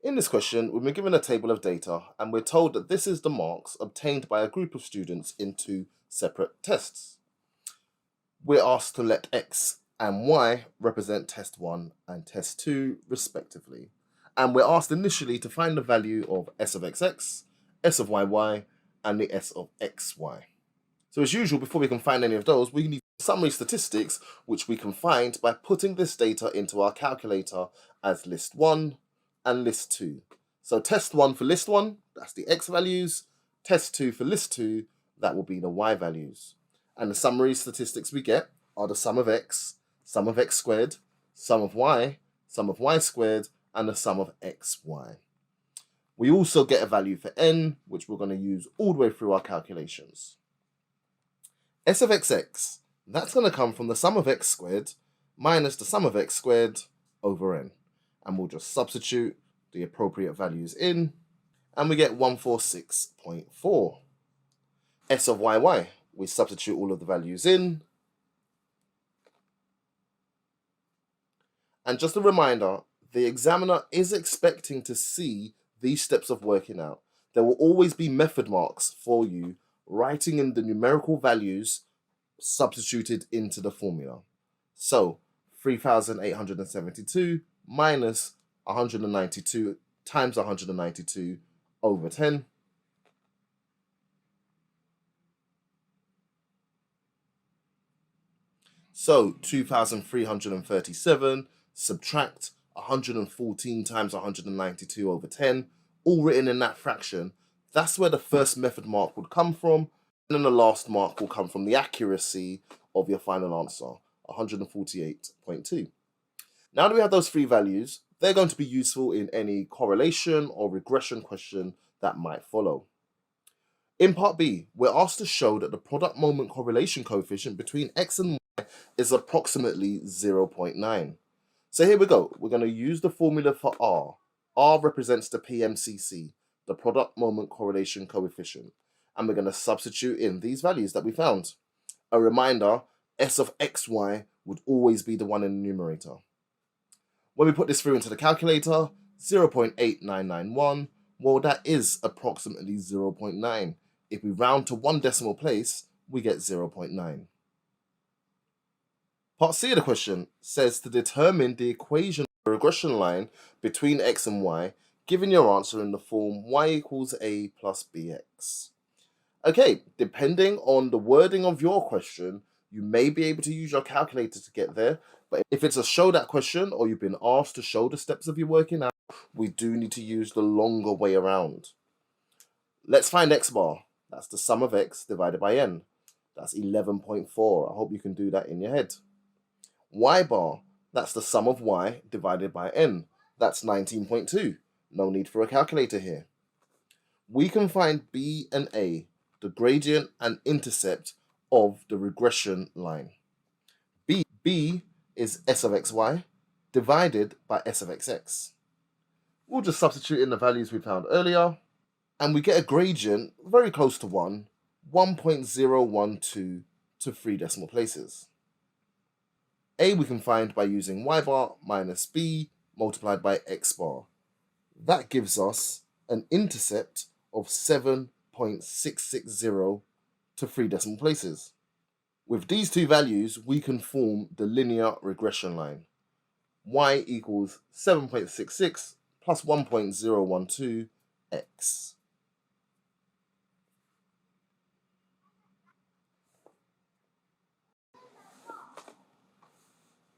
In this question, we've been given a table of data and we're told that this is the marks obtained by a group of students in two separate tests. We're asked to let x and y represent test 1 and test 2 respectively. And we're asked initially to find the value of s of xx, s of yy, and the s of xy. So as usual, before we can find any of those, we need summary statistics, which we can find by putting this data into our calculator as list 1 and list 2. So test 1 for list 1, that's the x values. Test 2 for list 2, that will be the y values. And the summary statistics we get are the sum of x squared, sum of y squared, and the sum of xy. We also get a value for n, which we're going to use all the way through our calculations. S of xx, that's going to come from the sum of x squared minus the sum of x squared over n. And we'll just substitute the appropriate values in, and we get 146.4. S of yy, we substitute all of the values in. And just a reminder, the examiner is expecting to see these steps of working out. There will always be method marks for you writing in the numerical values substituted into the formula. So 3,872 minus 192 times 192 over 10. So 2,337 subtract 114 times 192 over 10, all written in that fraction. That's where the first method mark would come from, and then the last mark will come from the accuracy of your final answer, 148.2. Now that we have those three values, they're going to be useful in any correlation or regression question that might follow. In part B, we're asked to show that the product moment correlation coefficient between x and y is approximately 0.9. So here we go. We're going to use the formula for R. R represents the PMCC, the product moment correlation coefficient. And we're going to substitute in these values that we found. A reminder, S of xy would always be the one in the numerator. When we put this through into the calculator, 0.8991, well, that is approximately 0.9. If we round to one decimal place, we get 0.9. Part C of the question says to determine the equation of the regression line between x and y, given your answer in the form y equals a plus bx. Okay, depending on the wording of your question, you may be able to use your calculator to get there, but if it's a show that question or you've been asked to show the steps of your working out, we do need to use the longer way around. Let's find x bar. That's the sum of x divided by n. That's 11.4. I hope you can do that in your head. Y bar, that's the sum of y divided by n. That's 19.2. No need for a calculator here. We can find b and a, the gradient and intercept of the regression line. B is s of xy divided by s of xx. We'll just substitute in the values we found earlier, and we get a gradient very close to 1, 1.012 to 3 decimal places. A we can find by using y bar minus b multiplied by x bar. That gives us an intercept of 7.660 to 3 decimal places. With these two values, we can form the linear regression line. Y equals 7.66 plus 1.012 x.